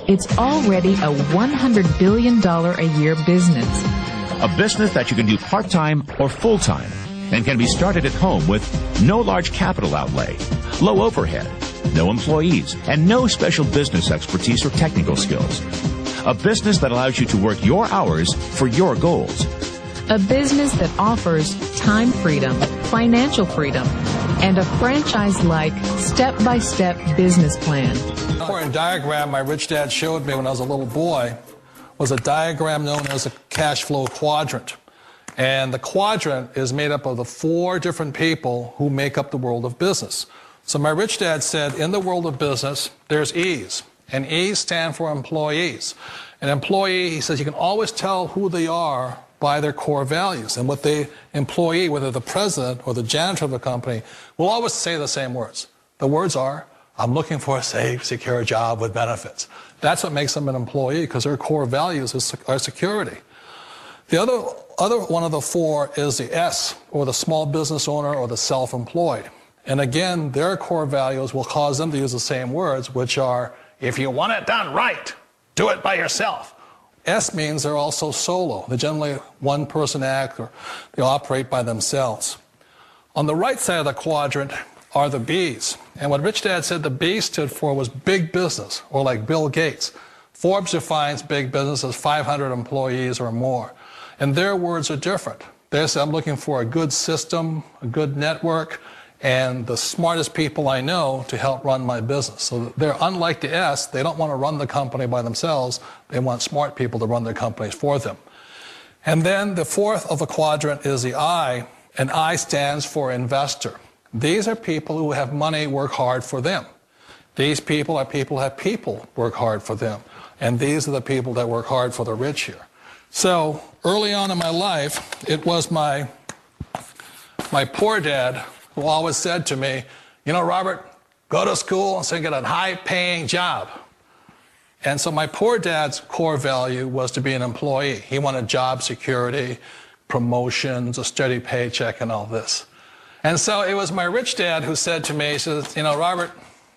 It's already a $100 billion a year business. A business that you can do part-time or full-time and can be started at home with no large capital outlay, low overhead, no employees, and no special business expertise or technical skills. A business that allows you to work your hours for your goals. A business that offers time freedom, financial freedom, and a franchise-like, step-by-step business plan. The important diagram my rich dad showed me when I was a little boy was a diagram known as a cash flow quadrant. And the quadrant is made up of the 4 different people who make up the world of business. So my rich dad said, in the world of business, there's E's. And E's stand for employees. An employee, he says, you can always tell who they are by their core values. And what the employee, whether the president or the janitor of the company, will always say the same words. The words are, I'm looking for a safe, secure job with benefits. That's what makes them an employee, because their core values are security. The other one of the 4 is the S, or the small business owner or the self-employed. And again, their core values will cause them to use the same words, which are, if you want it done right, do it by yourself. S means they're also solo. They're generally one-person act, or they operate by themselves. On the right side of the quadrant are the B's. And what Rich Dad said the B stood for was big business, or like Bill Gates. Forbes defines big business as 500 employees or more. And their words are different. They say, I'm looking for a good system, a good network, and the smartest people I know to help run my business. So they're unlike the S. They don't want to run the company by themselves. They want smart people to run their companies for them. And then the 4th of the quadrant is the I, and I stands for investor. These are people who have money work hard for them. These people are people who have people work hard for them. And these are the people that work hard for the rich here. So early on in my life, it was my poor dad who always said to me, you know, Robert, go to school and so get a high-paying job. And so my poor dad's core value was to be an employee. He wanted job security, promotions, a steady paycheck, and all this. And so it was my rich dad who said to me, he says, you know, Robert,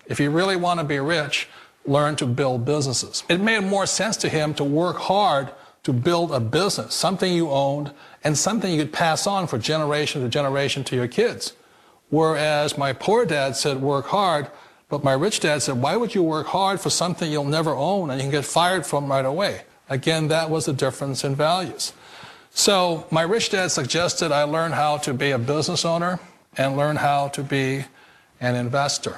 if you really want to be rich, learn to build businesses. It made more sense to him to work hard to build a business, something you owned, and something you could pass on for generation to generation to your kids. Whereas my poor dad said, work hard, but my rich dad said, why would you work hard for something you'll never own and you can get fired from right away? Again, that was the difference in values. So my rich dad suggested I learn how to be a business owner and learn how to be an investor.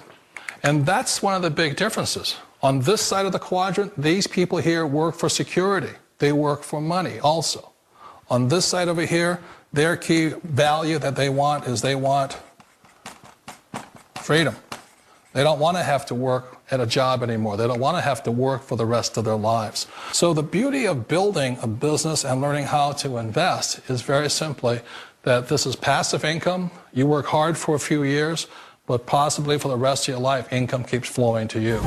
And that's one of the big differences. On this side of the quadrant, these people here work for security. They work for money also. On this side over here, their key value that they want is they want freedom. They don't want to have to work at a job anymore. They don't want to have to work for the rest of their lives. So the beauty of building a business and learning how to invest is very simply that this is passive income. You work hard for a few years, but possibly for the rest of your life, income keeps flowing to you.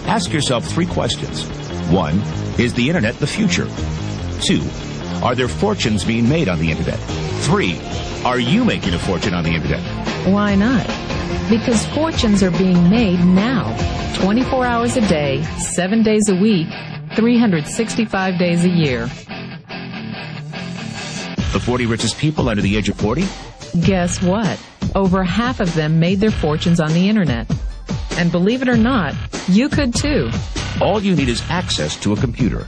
Ask yourself 3 questions. 1, is the internet the future? 2, are there fortunes being made on the internet? 3, are you making a fortune on the internet? Why not? Because fortunes are being made now, 24 hours a day, 7 days a week, 365 days a year. The 40 richest people under the age of 40? Guess what? Over half of them made their fortunes on the internet. And believe it or not, you could too. All you need is access to a computer.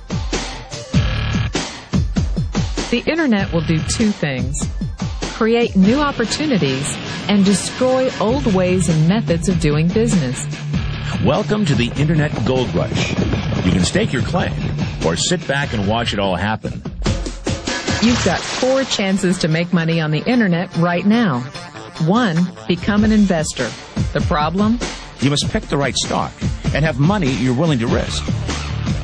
The internet will do 2 things: create new opportunities and destroy old ways and methods of doing business. Welcome to the Internet Gold Rush. You can stake your claim or sit back and watch it all happen. You've got 4 chances to make money on the internet right now. 1, become an investor. The problem? You must pick the right stock and have money you're willing to risk.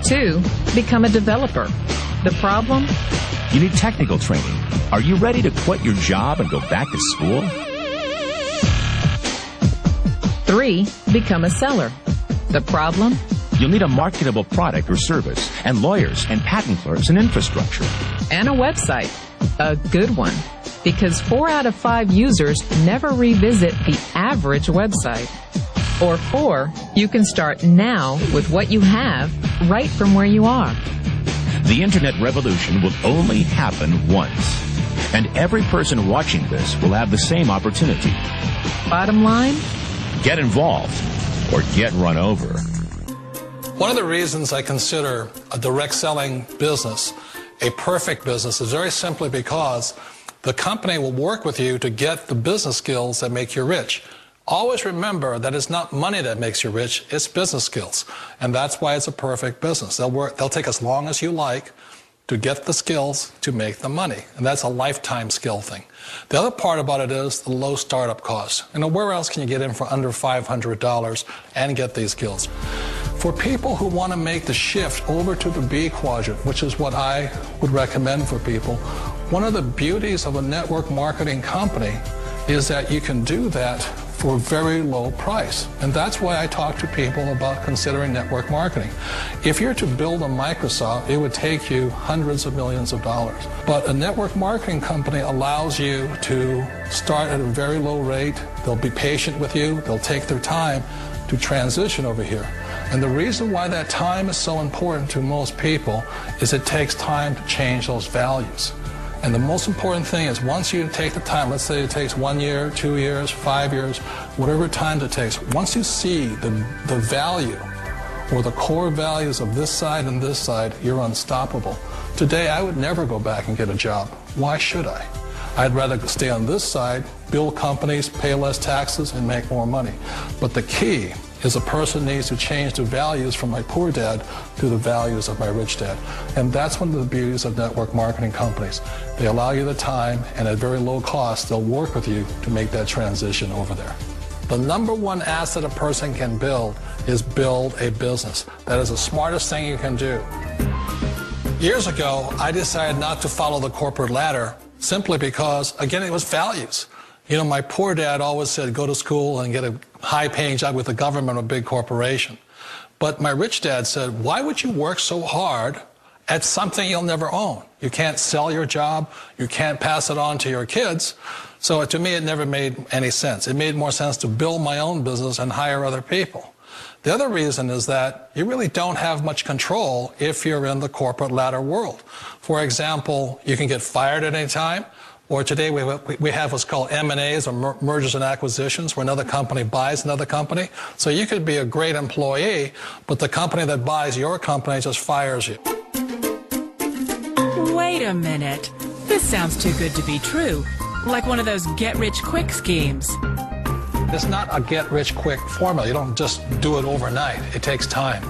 2, become a developer. The problem? You need technical training. Are you ready to quit your job and go back to school? 3, become a seller. The problem? You'll need a marketable product or service, and lawyers and patent clerks and infrastructure. And a website. A good one. Because 4 out of 5 users never revisit the average website. Or 4, you can start now with what you have right from where you are. The Internet revolution will only happen once. And every person watching this will have the same opportunity. Bottom line? Get involved or get run over. One of the reasons I consider a direct selling business a perfect business is very simply because the company will work with you to get the business skills that make you rich. Always remember that it's not money that makes you rich, it's business skills. And that's why it's a perfect business. They'll take as long as you like to get the skills to make the money. And that's a lifetime skill thing. The other part about it is the low startup cost. Where else can you get in for under $500 and get these skills? For people who want to make the shift over to the B quadrant, which is what I would recommend for people, one of the beauties of a network marketing company is that you can do that for a very low price. And that's why I talk to people about considering network marketing. If you're to build a Microsoft, it would take you hundreds of millions of dollars. But a network marketing company allows you to start at a very low rate. They'll be patient with you. They'll take their time to transition over here. And the reason why that time is so important to most people is it takes time to change those values. And the most important thing is once you take the time, let's say it takes 1 year, 2 years, 5 years, whatever time it takes, once you see the value or the core values of this side and this side, you're unstoppable. Today, I would never go back and get a job. Why should I? I'd rather stay on this side, build companies, pay less taxes, and make more money. But the key is a person needs to change the values from my poor dad to the values of my rich dad. And that's one of the beauties of network marketing companies. They allow you the time, and at very low cost, they'll work with you to make that transition over there. The number one asset a person can build is build a business. That is the smartest thing you can do. Years ago, I decided not to follow the corporate ladder simply because, again, it was values. My poor dad always said, go to school and get a high-paying job with the government or a big corporation. But my rich dad said, why would you work so hard at something you'll never own? You can't sell your job. You can't pass it on to your kids. So to me, it never made any sense. It made more sense to build my own business and hire other people. The other reason is that you really don't have much control if you're in the corporate ladder world. For example, you can get fired at any time. Or today we have what's called M&As, or mergers and acquisitions, where another company buys another company. So you could be a great employee, but the company that buys your company just fires you. Wait a minute. This sounds too good to be true. Like one of those get-rich-quick schemes. It's not a get-rich-quick formula. You don't just do it overnight. It takes time.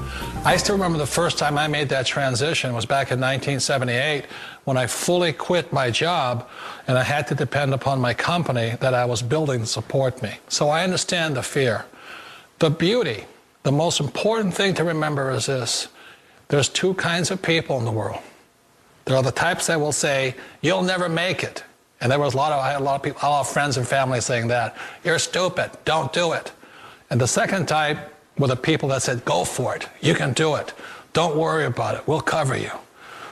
I still remember the first time I made that transition was back in 1978 when I fully quit my job and I had to depend upon my company that I was building to support me. So I understand the fear. The beauty, the most important thing to remember is this. There's two kinds of people in the world. There are the types that will say, you'll never make it. And I had a lot of people, a lot of friends and family saying that. You're stupid. Don't do it. And the second type were the people that said, go for it. You can do it. Don't worry about it. We'll cover you.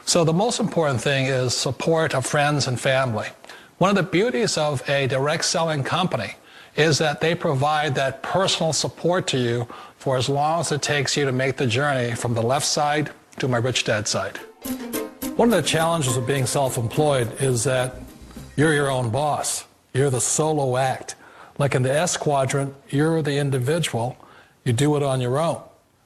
So the most important thing is support of friends and family. One of the beauties of a direct selling company is that they provide that personal support to you for as long as it takes you to make the journey from the left side to my rich dad side. One of the challenges of being self-employed is that you're your own boss. You're the solo act. Like in the S quadrant, you're the individual. You do it on your own.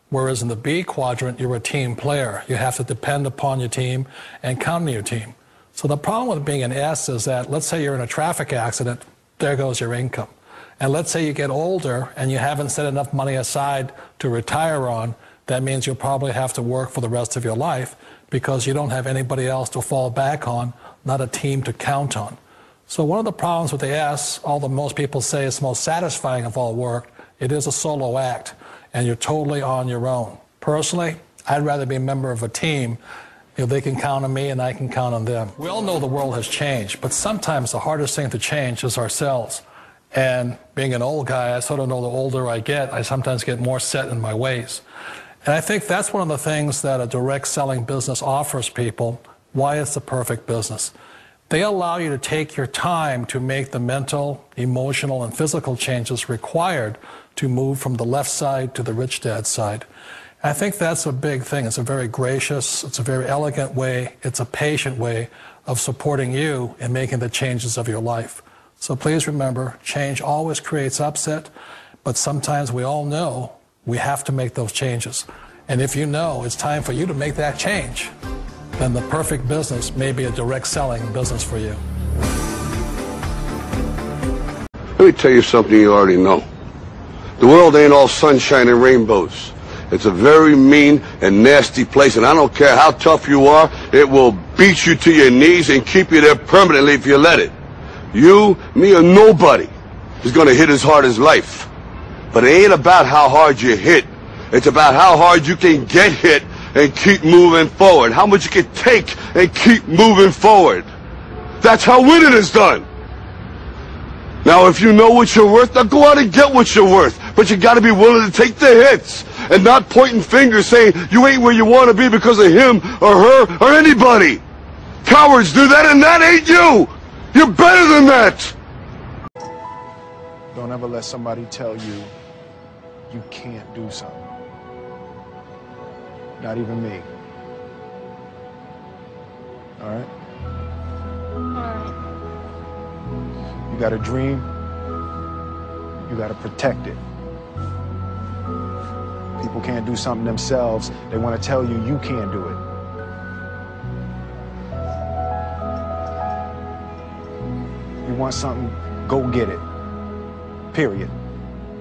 Whereas in the B quadrant, you're a team player. You have to depend upon your team and count on your team. So the problem with being an S is that, let's say you're in a traffic accident, there goes your income. And let's say you get older and you haven't set enough money aside to retire on, that means you'll probably have to work for the rest of your life because you don't have anybody else to fall back on, not a team to count on. So one of the problems with the S, although most people say it's the most satisfying of all work, it is a solo act, and you're totally on your own. Personally, I'd rather be a member of a team. They can count on me and I can count on them. We all know the world has changed, but sometimes the hardest thing to change is ourselves. And being an old guy, I sort of know the older I get, I sometimes get more set in my ways. And I think that's one of the things that a direct selling business offers people, why it's the perfect business. They allow you to take your time to make the mental, emotional, and physical changes required to move from the left side to the rich dad side. I think that's a big thing. It's a very gracious, it's a very elegant way, it's a patient way of supporting you in making the changes of your life. So please remember, change always creates upset, but sometimes we all know we have to make those changes. And if you know it's time for you to make that change, then the perfect business may be a direct selling business for you. Let me tell you something you already know. The world ain't all sunshine and rainbows. It's a very mean and nasty place, and I don't care how tough you are, it will beat you to your knees and keep you there permanently if you let it. You, me, or nobody is going to hit as hard as life. But it ain't about how hard you hit. It's about how hard you can get hit and keep moving forward. How much you can take and keep moving forward. That's how winning is done. Now, if you know what you're worth, now go out and get what you're worth. But you got to be willing to take the hits and not pointing fingers saying you ain't where you want to be because of him or her or anybody. Cowards do that, and that ain't you. You're better than that. Don't ever let somebody tell you you can't do something. Not even me. All right? You got a dream, you got to protect it. People can't do something themselves. They want to tell you you can't do it. You want something, go get it. Period.